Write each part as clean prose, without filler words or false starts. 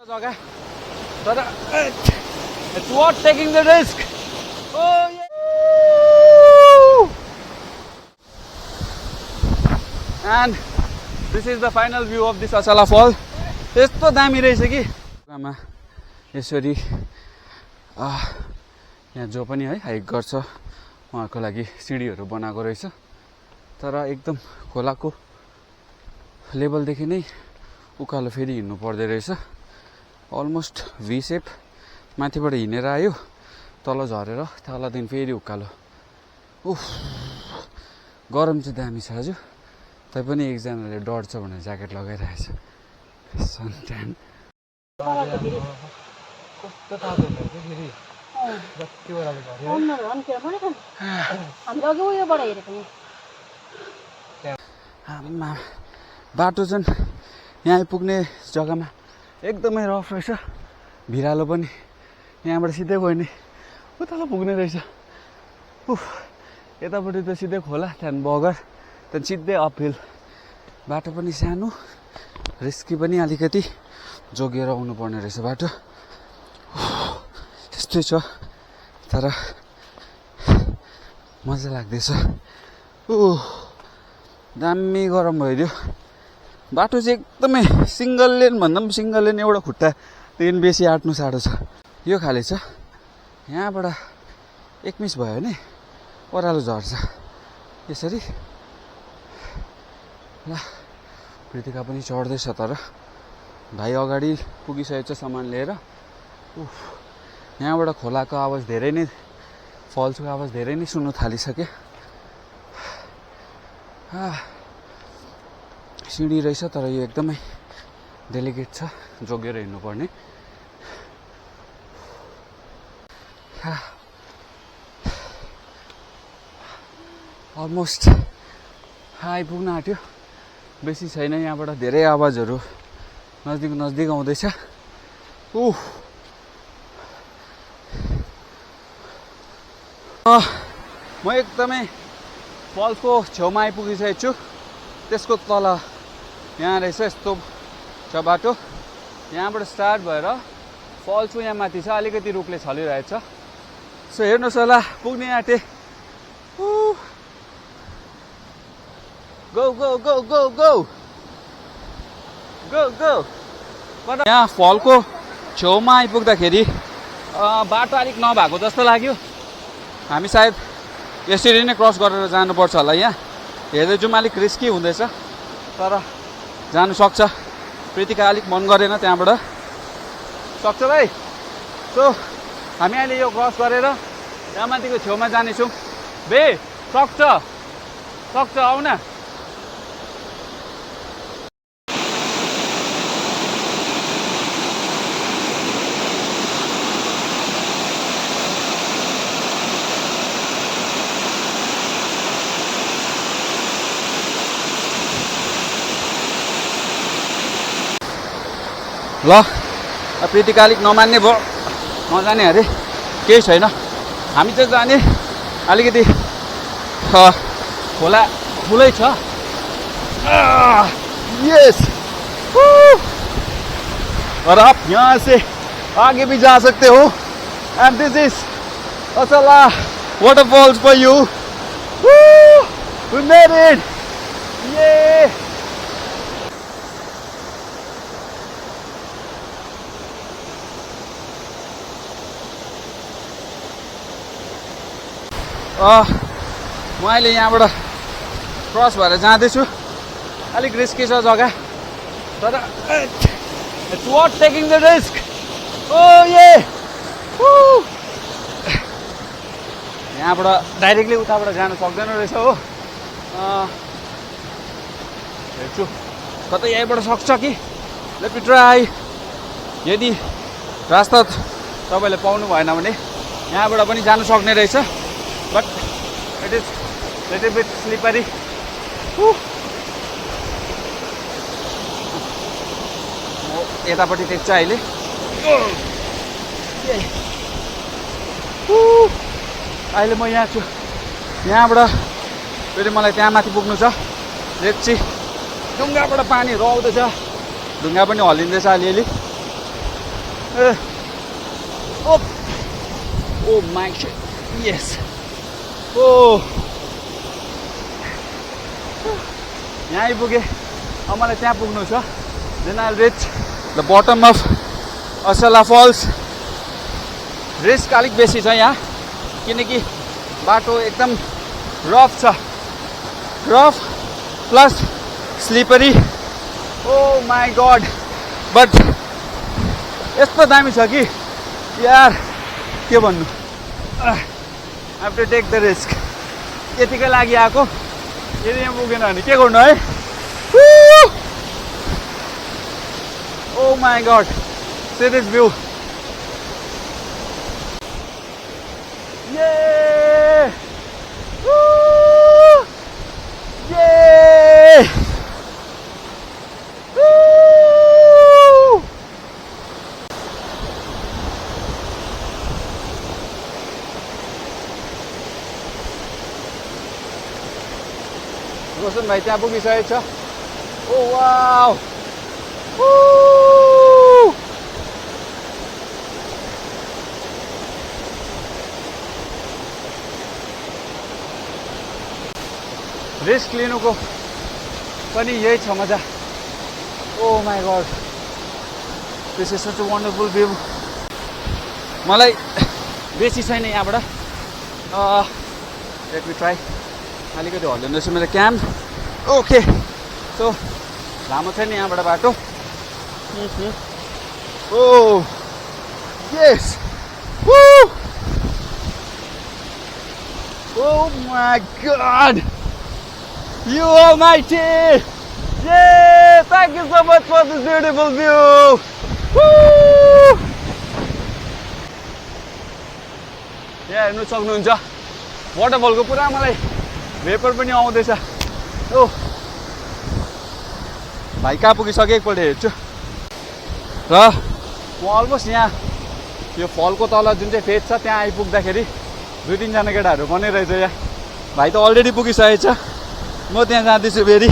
जग्गा तर it's worth taking the risk. Oh yeah. And this is the final view of this Assalay fall. यस्तो दामी रहेछ कि जग्गामा यसरी यहाँ जो पनि है हाइक गर्छ उहाँको लागि सिडीहरू बनाएको रहेछ तर एकदम खोलाको लेभलदेखि नै उकालो फेरि हिँड्नु पर्दै रहेछ अलमोस्ट भी सेप माथिबाट हिँडेर आयो तल झरेर तलदेखि फेरि उकालो उफ गरम चाहिँ दामी छ हजुर तैपनि एकजनाले डढ्छ भनेर ज्याकेट लगाइरहेछ सनट्यान कस्तो तातो हुन्छ फेरि जति बराबर आमा बाटो चाहिँ यहाँ आइपुग्ने जग्गामा एकदमै रफ रहेछ भिरालो पनि यहाँबाट सिधै गयो नि उता पुग्ने रहेछ उफ यतापट्टि त सिधै खोला त्यहाँदेखि बगर त्यहाँदेखि सिधै अपहिल बाटो पनि सानो रिस्की पनि अलिकति जोगिएर आउनुपर्ने रहेछ बाटो त्यस्तै छ तर मजा लाग्दैछ दामी गरम भइदियो बाटो चाहिँ एकदमै सिङ्गल लेन भन्दा पनि सिङ्गल लेन एउटा खुट्टादेखि बेसी आँट्नु साह्रो छ यो खाले छ यहाँबाट एक मिस भयो भने ओह्रालो झर्छ यसरी ल कृतिका पनि चढ्दैछ तर भाइ अगाडि पुगिसकेको छ सामान लिएर उफ यहाँबाट खोलाको आवाज धेरै नै फल्सको आवाज धेरै नै सुन्नु थालिसक्यो सिँढी रहेछ तर यो एकदमै डेलिकेट छ जोगिएर हिँड्नुपर्ने अलमोस्ट आइपुग्न आँट्यो बेसी छैन यहाँबाट धेरै आवाजहरू नजिक नजिक आउँदैछ म एकदमै फल्सको छेउमा आइपुगिसकेको छु त्यसको तल यहाँ रहेछ यस्तो छ बाटो यहाँबाट स्टार्ट भएर फल्सको यहाँ माथि छ अलिकति रुखले छलिरहेछ सो हेर्नुहोस् होला पुग्ने आँटे go go go go go go go यहाँ फलको छेउमा आइपुग्दाखेरि बाटो अलिक नभएको जस्तो लाग्यो हामी सायद यसरी नै क्रस गरेर जानुपर्छ होला यहाँ हेर्दै जाउँ अलिक रिस्की हुँदैछ तर जानु सक्छ प्रीतिका अलिक मन गरेन त्यहाँबाट सक्छ भाइ सो हामी अहिले यो क्रस गरेर यहाँ माथिको छेउमा जानेछौँ बे सक्छ सक्छ आउ न ल प्रीतिका अलिक नमान्ने भयो नजाने अरे केही छैन हामी चाहिँ जाने अलिकति खोला ठुलै छ यस और आप यहाँ से आगे भी जा सकते हो and this is Asala waterfalls for you we made it ये म अहिले यहाँबाट क्रस भएर जाँदैछु अलिक रिस्की छ जग्गा तर it's worth taking the risk oh yeah यहाँबाट डाइरेक्टली उताबाट जान सक्दैन रहेछ हो हेर्छु कतै यहीँबाट सक्छ कि लेट मी ट्राई यदि रास्ता तपाईँले पाउनु भएन भने यहाँबाट पनि जानु सक्ने रहेछ but it is little bit slippery यतापट्टि टेक्छ अहिले अहिले म यहाँ छु यहाँबाट फेरि मलाई त्यहाँ माथि पुग्नु छ लेट्स सी ढुङ्गाबाट पानी आउँदैछ, ढुङ्गा पनि हल्लिँदैछ अलिअलि। ओ माय शिट, यस। ओ यहाँ आइपुगेँ, अब मलाई त्यहाँ पुग्नु छ। Then I will reach the bottom of Asala falls. Risk अलिक बेसी छ यहाँ, किनकि बाटो एकदम रफ छ, rough plus slippery. Oh my god, but यस्तो दामी छ कि यार के भन्नु। I have to take the risk. यतिकै लागि आएको, यदि यहाँ पुगेन भने के गर्नु है। Oh my god, see this view. Roshan भाइ त्यहाँ पुगिसकेको छ। ओ वाउ, रिस्क लिनुको पनि यही छ मजा। Oh my god, this is such a wonderful view. मलाई बेसी छैन यहाँबाट। Let me try. अलिकति हल्लिँदैछ मेरो क्याम। ओके, सो लामो छैन यहाँबाट बाटो। Oh yes, oh my god, you almighty! Yeah, thank you so much for this beautiful view. Woo! यहाँ हेर्नु सक्नुहुन्छ वाटरफलको पुरा मलाई भेपर पनि आउँदैछ। ओ भाइ कहाँ पुगिसकेँ एकपल्ट हेर्छु। र म अलमोस्ट यहाँ यो फलको तल जुन चाहिँ फेद छ त्यहाँ आइपुग्दाखेरि 2-3 केटाहरू पनि रहेछ यहाँ। भाइ त अलरेडी पुगिसकेको छ, म त्यहाँ जाँदैछु फेरि।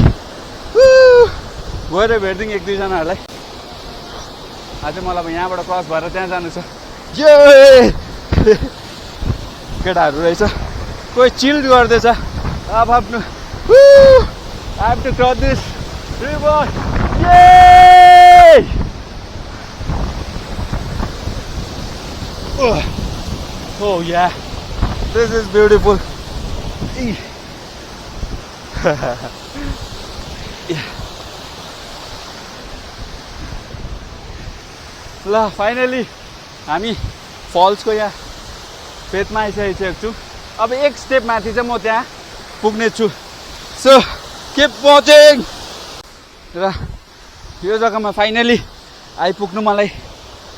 गएर भेट्दिउँ 1-2 जनाहरूलाई। अझै मलाई अब यहाँबाट क्रस भएर त्यहाँ जानु छ। केटाहरू रहेछ, कोही चिल गर्दैछ आफ्नो। I have to cross this river. Yay! Oh yeah, this is beautiful. ल फाइनली हामी फल्सको यहाँ फेदमा आइसकेको छु। अब एक स्टेप माथि चाहिँ म त्यहाँ पुग्ने छु। So keep watching. र यो जग्गामा फाइनली आइपुग्नु मलाई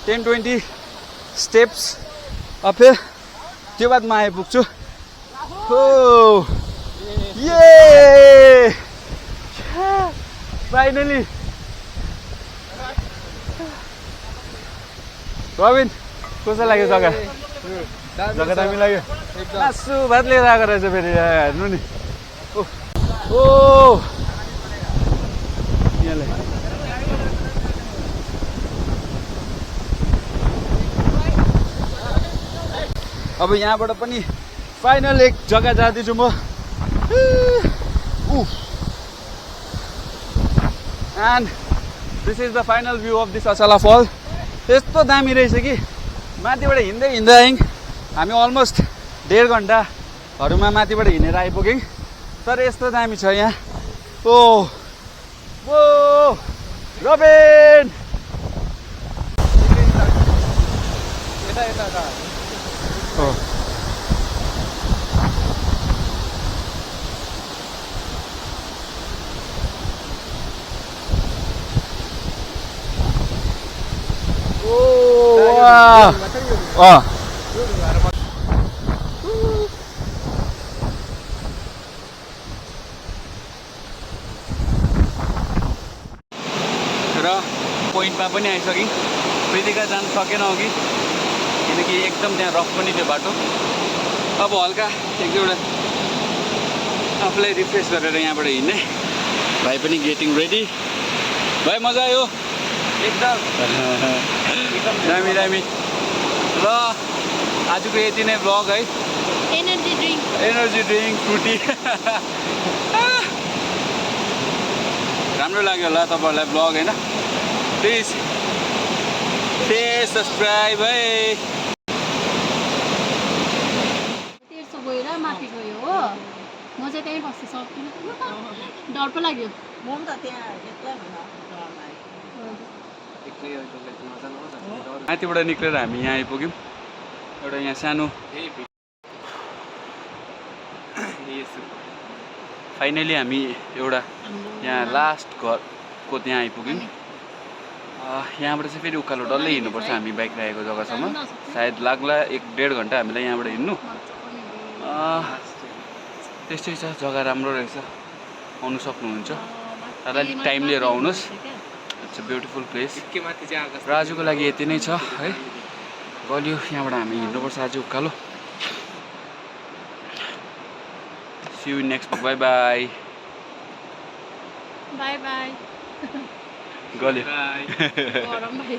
10-20 स्टेप्स अफे, त्यो बाद म आइपुग्छु। हो ये फाइनली। रबिन कस्तो लाग्यो जग्गा? जग्गा दामी लाग्यो। मासु भात लिएर आएको रहेछ फेरि, हेर्नु नि। ओ यहाँलाई अब यहाँबाट पनि फाइनल एक जग्गा जाँदैछु म। And this is the final view of this असला फल। यस्तो दामी रहेछ कि माथिबाट हिँड्दै हिँड्दै हामी अलमोस्ट 1.5 घन्टाहरूमा माथिबाट हिँडेर आइपुग्यौँ। तर यस्तो दामी छ यहाँ। ओ रबिन र पोइन्टमा पनि आइसक्यौँ। प्रीतिका जान सकेन अघि, किनकि एकदम त्यहाँ रफ पनि थियो बाटो। अब हल्का 1-2वटा आफूलाई रिफ्रेस गरेर यहाँबाट हिँड्ने। भाइ पनि गेटिङ रेडी भाइ मजा आयो एकदम दामी दामी ल आजको यति नै भ्लग है एनर्जी ड्रिङ्क फ्रुटी राम्रो लाग्यो होला तपाईहरुलाई भ्लग हैन प्लिज सब्स्क्राइब है गएर माथि गयो हो म चाहिँ त्यही बस्न सक्दिनँ डर पो लाग्यो म पनि त त्यहाँ एक्लै हुँदा माथिबाट निक्लेर हामी यहाँ आइपुग्यौँ एउटा यहाँ सानो फाइनली हामी एउटा यहाँ लास्ट घरको त्यहाँ आइपुग्यौँ यहाँबाट चाहिँ फेरि उकालो डल्लै हिँड्नुपर्छ हामी बाइक राखेको जग्गासम्म सायद लाग्ला 1-1.5 घन्टा हामीलाई यहाँबाट हिँड्नु त्यस्तै छ जग्गा राम्रो रहेछ आउनु सक्नुहुन्छ तर अलिक टाइम लिएर आउनुहोस् इट्स अ ब्युटिफुल प्लेस र आजको लागि यति नै छ है गल्यो यहाँबाट हामी हिँड्नुपर्छ आज उकालो see you next bye bye bye bye गल्यो गरम भयो